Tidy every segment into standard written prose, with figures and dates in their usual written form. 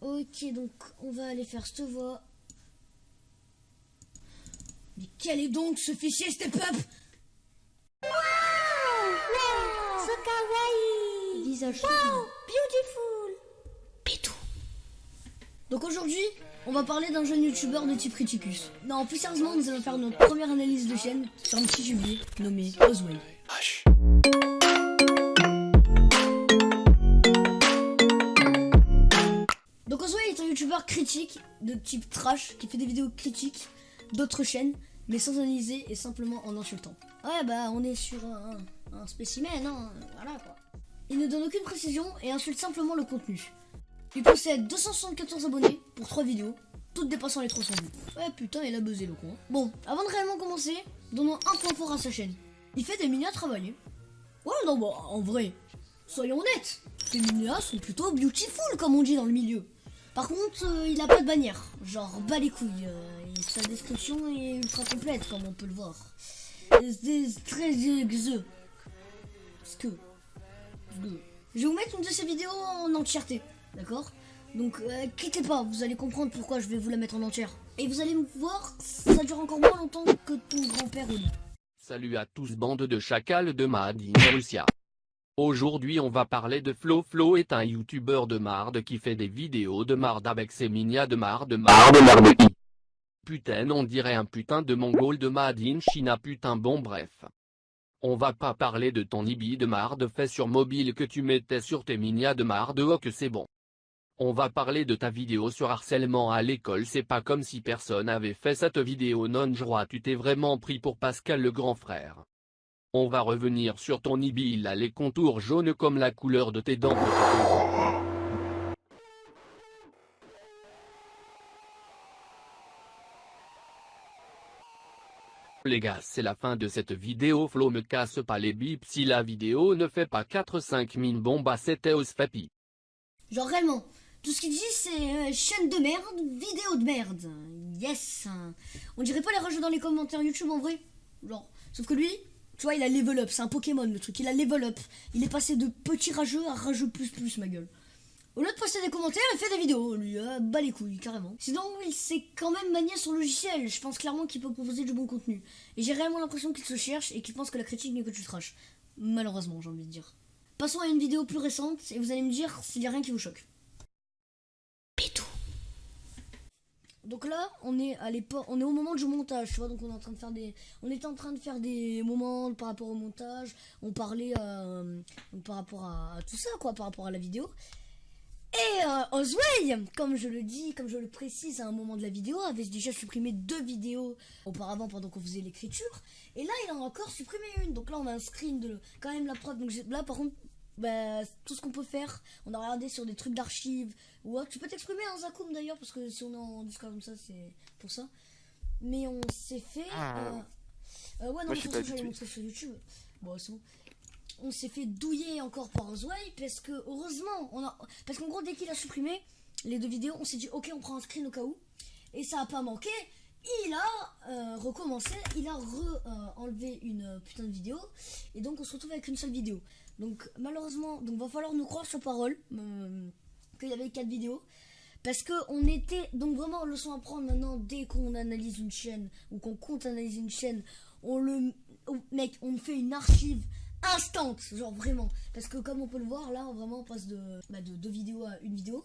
Ok, donc on va aller faire cette voix. Mais quel est donc ce fichier Step Up? So kawaii. Visage. Wow, beautiful. Pitou. Donc aujourd'hui, on va parler d'un jeune youtubeur de type Criticus. Non, plus sérieusement, nous allons faire notre première analyse de chaîne sur un petit jubilé nommé Ozway. Donc Ozway est un youtubeur critique de type trash qui fait des vidéos critiques d'autres chaînes, mais sans analyser et simplement en insultant. Ouais, bah on est sur un spécimen, hein, voilà quoi. Il ne donne aucune précision et insulte simplement le contenu. Il possède 274 abonnés pour 3 vidéos, toutes dépassant les 300 vues. Ouais putain, il a buzzé le con. Bon, avant de réellement commencer, donnons un point fort à sa chaîne. Il fait des mini à travailler. Ouais non bah en vrai, soyons honnêtes, les mini sont plutôt beautiful comme on dit dans le milieu. Par contre, il a pas de bannière, genre bas les couilles, et sa description est ultra complète comme on peut le voir. C'est très xeux. Je vais vous mettre une de ces vidéos en entièreté, d'accord? Donc cliquez pas, vous allez comprendre pourquoi je vais vous la mettre en entière. Et vous allez me voir, ça dure encore moins longtemps que ton grand-père au lit. Salut à tous bande de chacals de Madine Russia. Aujourd'hui on va parler de Flo. Flo est un youtubeur de marde qui fait des vidéos de marde avec ses minia de marde. Putain on dirait un putain de mongol de Madine China putain bon bref. On va pas parler de ton ibi de marde fait sur mobile que tu mettais sur tes minia de marde, oh que c'est bon. On va parler de ta vidéo sur harcèlement à l'école, c'est pas comme si personne avait fait cette vidéo non je crois tu t'es vraiment pris pour Pascal le grand frère. On va revenir sur ton ibi, il a les contours jaunes comme la couleur de tes dents. Les gars c'est la fin de cette vidéo, Flo me casse pas les bips si la vidéo ne fait pas 4-5 000 bon bah c'était Osfapi. Genre réellement, tout ce qu'il dit c'est chaîne de merde, vidéo de merde. Yes. On dirait pas les rageux dans les commentaires YouTube en vrai. Genre, sauf que lui, tu vois il a level up, c'est un Pokémon le truc, il a level up. Il est passé de petit rageux à rageux plus ma gueule. Au lieu de poster des commentaires, il fait des vidéos, lui, bat les couilles, carrément. Sinon, il sait quand même manier son logiciel, je pense clairement qu'il peut proposer du bon contenu. Et j'ai réellement l'impression qu'il se cherche et qu'il pense que la critique n'est que du trash. Malheureusement, j'ai envie de dire. Passons à une vidéo plus récente, et vous allez me dire s'il y a rien qui vous choque. Pitou. Donc là, on est au moment du montage, tu vois, donc on était en train de faire des moments par rapport au montage, on parlait par rapport à tout ça, quoi, par rapport à la vidéo. Et Ozway, comme je le précise à un moment de la vidéo, avait déjà supprimé 2 vidéos auparavant pendant qu'on faisait l'écriture. Et là, il en a encore supprimé une. Donc là, on a un screen de quand même la prod. Donc là, par contre, bah, tout ce qu'on peut faire, on a regardé sur des trucs d'archives. Ou tu peux t'exprimer, hein, Zakoum d'ailleurs, parce que si on est en Discord comme ça, c'est pour ça. Mais on s'est fait. Ouais, non, mais je vais montrer sur YouTube. Bon, c'est bon. On s'est fait douiller encore par Ozway parce que heureusement parce qu'en gros dès qu'il a supprimé les 2 vidéos on s'est dit ok on prend un screen au cas où et ça a pas manqué, il a recommencé, il a enlevé une putain de vidéo et donc on se retrouve avec une seule vidéo. Donc malheureusement va falloir nous croire sur parole qu'il y avait 4 vidéos parce que on était donc vraiment leçon à prendre maintenant dès qu'on analyse une chaîne ou qu'on compte analyser une chaîne on fait une archive instant, genre vraiment, parce que comme on peut le voir là vraiment on passe de 2 vidéos à une vidéo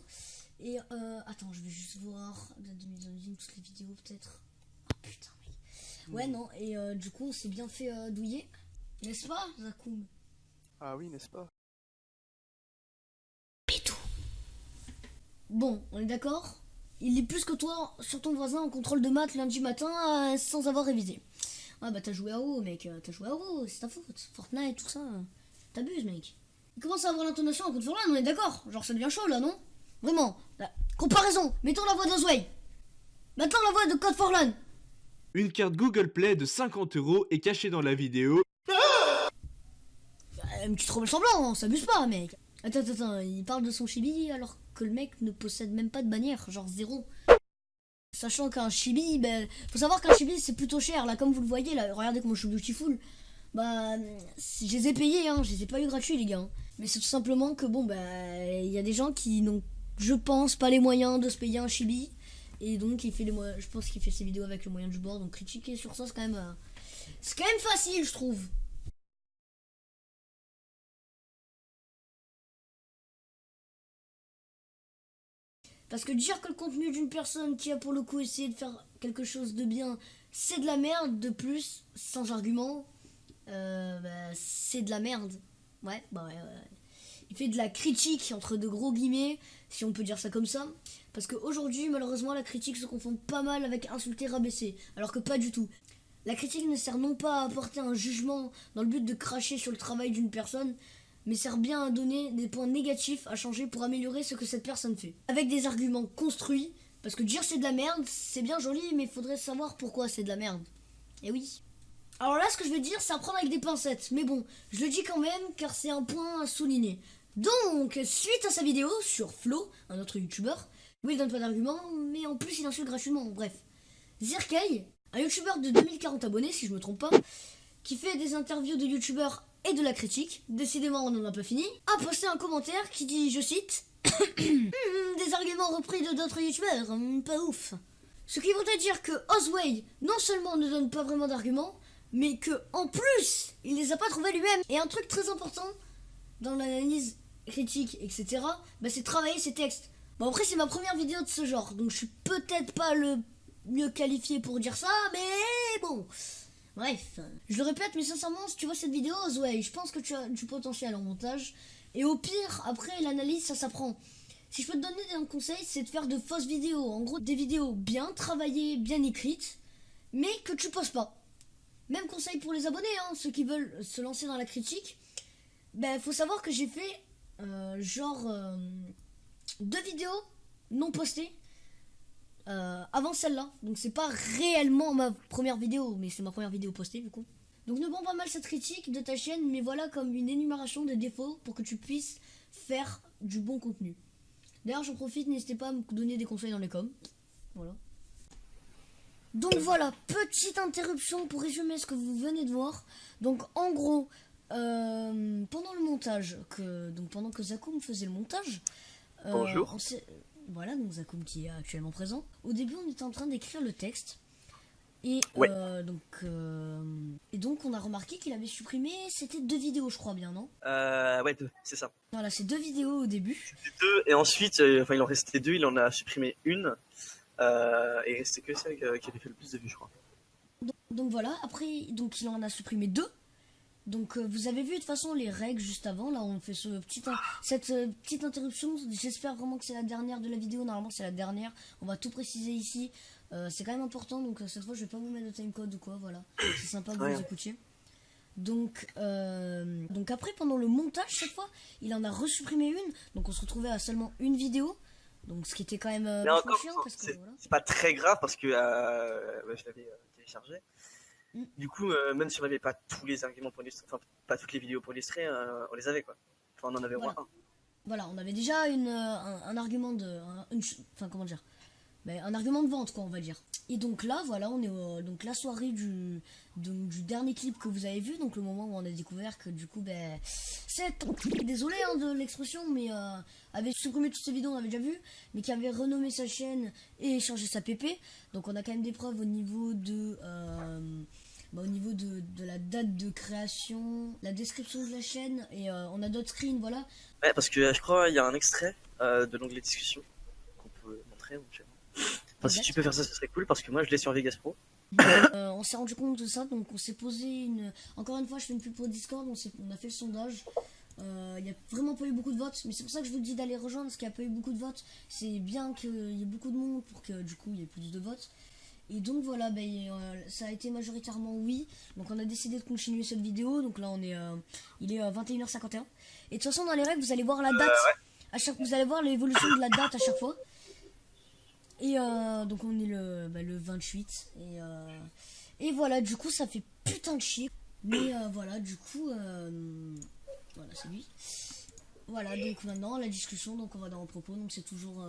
et attends je vais juste voir toutes les vidéos peut-être. Ah putain mec. Ouais non et du coup on s'est bien fait douiller, n'est-ce pas Zakoum? Ah oui n'est-ce pas? Pitou. Bon on est d'accord, il est plus que toi sur ton voisin en contrôle de maths lundi matin sans avoir révisé. Ah bah t'as joué à WoW mec, c'est ta faute. Fortnite, tout ça, t'abuses mec. Il commence à avoir l'intonation à Code for Land, on est d'accord? Genre ça devient chaud là, non? Vraiment, la comparaison, mettons la voix d'Ozway. Maintenant la voix de Code for Land. Une carte Google Play de 50 € est cachée dans la vidéo. Tu te remets semblant, hein, s'abuse pas mec. Attends, il parle de son chibi alors que le mec ne possède même pas de bannière, genre 0. Sachant qu'un chibi, faut savoir qu'un chibi c'est plutôt cher là, comme vous le voyez là, regardez comment je suis beautiful. Bah, je les ai payés, hein, je les ai pas eu gratuits les gars. Mais c'est tout simplement que bon, il y a des gens qui n'ont je pense, pas les moyens de se payer un chibi. Et donc il fait je pense qu'il fait ses vidéos avec le moyen du bord. Donc critiquer sur ça, c'est quand même facile, je trouve. Parce que dire que le contenu d'une personne qui a pour le coup essayé de faire quelque chose de bien, c'est de la merde, de plus, sans argument, c'est de la merde. Ouais. Il fait de la critique, entre de gros guillemets, si on peut dire ça comme ça. Parce qu'aujourd'hui, malheureusement, la critique se confond pas mal avec insulter, rabaisser. Alors que pas du tout. La critique ne sert non pas à apporter un jugement dans le but de cracher sur le travail d'une personne, mais sert bien à donner des points négatifs à changer pour améliorer ce que cette personne fait. Avec des arguments construits, parce que dire c'est de la merde, c'est bien joli, mais il faudrait savoir pourquoi c'est de la merde. Et oui. Alors là, ce que je veux dire, c'est à prendre avec des pincettes. Mais bon, je le dis quand même, car c'est un point à souligner. Donc, suite à sa vidéo sur Flo, un autre youtubeur, où il donne pas d'arguments, mais en plus il insulte gratuitement, bref. Zirkei, un youtubeur de 2040 abonnés, si je me trompe pas, qui fait des interviews de youtubeurs et de la critique, décidément on n'en a pas fini, a posté un commentaire qui dit, je cite, des arguments repris de d'autres youtubeurs, pas ouf. Ce qui voudrait dire que Ozway, non seulement ne donne pas vraiment d'arguments, mais que en plus, il les a pas trouvés lui-même. Et un truc très important dans l'analyse critique, etc., c'est travailler ses textes. Bon, après, c'est ma première vidéo de ce genre, donc je suis peut-être pas le mieux qualifié pour dire ça, mais bon. Bref, je le répète, mais sincèrement, si tu vois cette vidéo, ouais, je pense que tu as du potentiel en montage. Et au pire, après, l'analyse, ça s'apprend. Si je peux te donner un conseil, c'est de faire de fausses vidéos. En gros, des vidéos bien travaillées, bien écrites, mais que tu poses pas. Même conseil pour les abonnés, ceux qui veulent se lancer dans la critique. Faut savoir que j'ai fait, 2 vidéos non postées avant celle-là. Donc c'est pas réellement ma première vidéo, mais c'est ma première vidéo postée du coup. Donc ne prends pas mal cette critique de ta chaîne, mais voilà comme une énumération des défauts pour que tu puisses faire du bon contenu. D'ailleurs j'en profite, n'hésitez pas à me donner des conseils dans les coms. Voilà. Donc voilà, petite interruption pour résumer ce que vous venez de voir. Donc en gros, pendant le montage, pendant que Zakoum faisait le montage, bonjour. Voilà, donc Zakoum qui est actuellement présent. Au début, on était en train d'écrire le texte. Et, ouais. Donc on a remarqué qu'il avait supprimé, c'était 2 vidéos, je crois bien, non? Ouais, 2, c'est ça. Voilà, c'est 2 vidéos au début. 2, et ensuite, il en restait 2, il en a supprimé une. Et il restait que celle qui avait fait le plus de vues, je crois. Donc voilà, après, il en a supprimé 2. Donc vous avez vu de toute façon les règles juste avant. Là on fait cette petite interruption. J'espère vraiment que c'est la dernière de la vidéo. Normalement c'est la dernière. On va tout préciser ici. C'est quand même important. Donc cette fois je vais pas vous mettre de timecode ou quoi. Voilà. C'est sympa que vous écoutiez. Donc après pendant le montage cette fois il en a resupprimé une. Donc on se retrouvait à seulement une vidéo. Donc ce qui était quand même chiant parce que voilà. C'est pas très grave parce que je l'avais téléchargé. Du coup, même si on n'avait pas tous les arguments pour illustrer, enfin pas toutes les vidéos pour illustrer, on les avait quoi. Enfin, on en avait au moins un. Voilà, on avait déjà un argument de, comment dire, un argument de vente quoi, on va dire. Et donc là, voilà, on est donc la soirée du dernier clip que vous avez vu, donc le moment où on a découvert que du coup, désolé de l'expression, mais avait supprimé toutes ces vidéos, on avait déjà vu, mais qui avait renommé sa chaîne et changé sa PP. Donc on a quand même des preuves au niveau de la date de création, la description de la chaîne, et on a d'autres screens, voilà. Ouais, parce que je crois il y a un extrait de l'onglet discussion qu'on peut montrer éventuellement. Enfin, si tu peux faire ça, ce serait cool, parce que moi je l'ai sur Vegas Pro. On s'est rendu compte de ça, donc on s'est posé encore une fois, je fais une pub pour Discord, on a fait le sondage. Il n'y a vraiment pas eu beaucoup de votes, mais c'est pour ça que je vous dis d'aller rejoindre, parce qu'il n'y a pas eu beaucoup de votes. C'est bien qu'il y ait beaucoup de monde pour que du coup il y ait plus de votes. Et donc voilà, ça a été majoritairement oui. Donc on a décidé de continuer cette vidéo. Donc là il est 21h51. Et de toute façon dans les règles vous allez voir la date. Vous allez voir l'évolution de la date à chaque fois. Et donc on est le 28. Et voilà, du coup ça fait putain de chier. Mais voilà, du coup voilà, c'est lui. Voilà, donc maintenant la discussion, donc on va dans le propos. Donc c'est toujours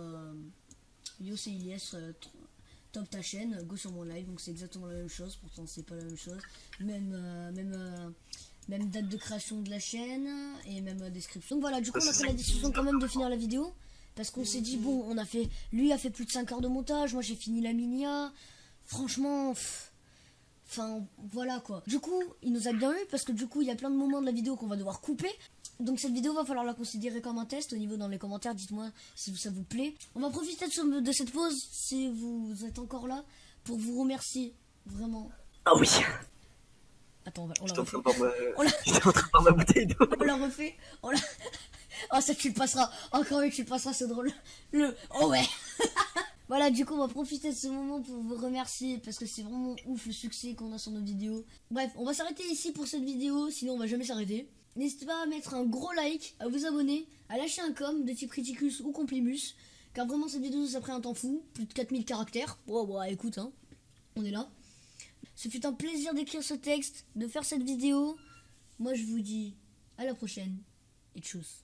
Yo c'est Ilyes, top ta chaîne, go sur mon live. Donc c'est exactement la même chose, pourtant c'est pas la même chose. Même date de création de la chaîne et même description. Donc voilà, du coup on a fait la décision quand même de finir la vidéo. Parce qu'on s'est dit, bon, lui a fait plus de 5 heures de montage, moi j'ai fini la minia. Franchement, enfin, voilà quoi. Du coup, il nous a bien eu parce que du coup, il y a plein de moments de la vidéo qu'on va devoir couper. Donc cette vidéo va falloir la considérer comme un test. Au niveau dans les commentaires, dites-moi si ça vous plaît. On va profiter de cette pause, si vous êtes encore là, pour vous remercier. Vraiment. Ah oui. Attends, on J'étais la en refait. train de boire ma bouteille d'eau. On la refait. Oh, ça tu le passeras. Encore mieux, tu le passeras, c'est drôle. Oh ouais. Voilà, du coup, on va profiter de ce moment pour vous remercier parce que c'est vraiment ouf le succès qu'on a sur nos vidéos. Bref, on va s'arrêter ici pour cette vidéo, sinon on va jamais s'arrêter. N'hésitez pas à mettre un gros like, à vous abonner, à lâcher un com de type Criticus ou Complimus, car vraiment cette vidéo ça a pris un temps fou, plus de 4000 caractères. Oh, bah écoute, hein, on est là. Ce fut un plaisir d'écrire ce texte, de faire cette vidéo. Moi je vous dis à la prochaine et tchuss.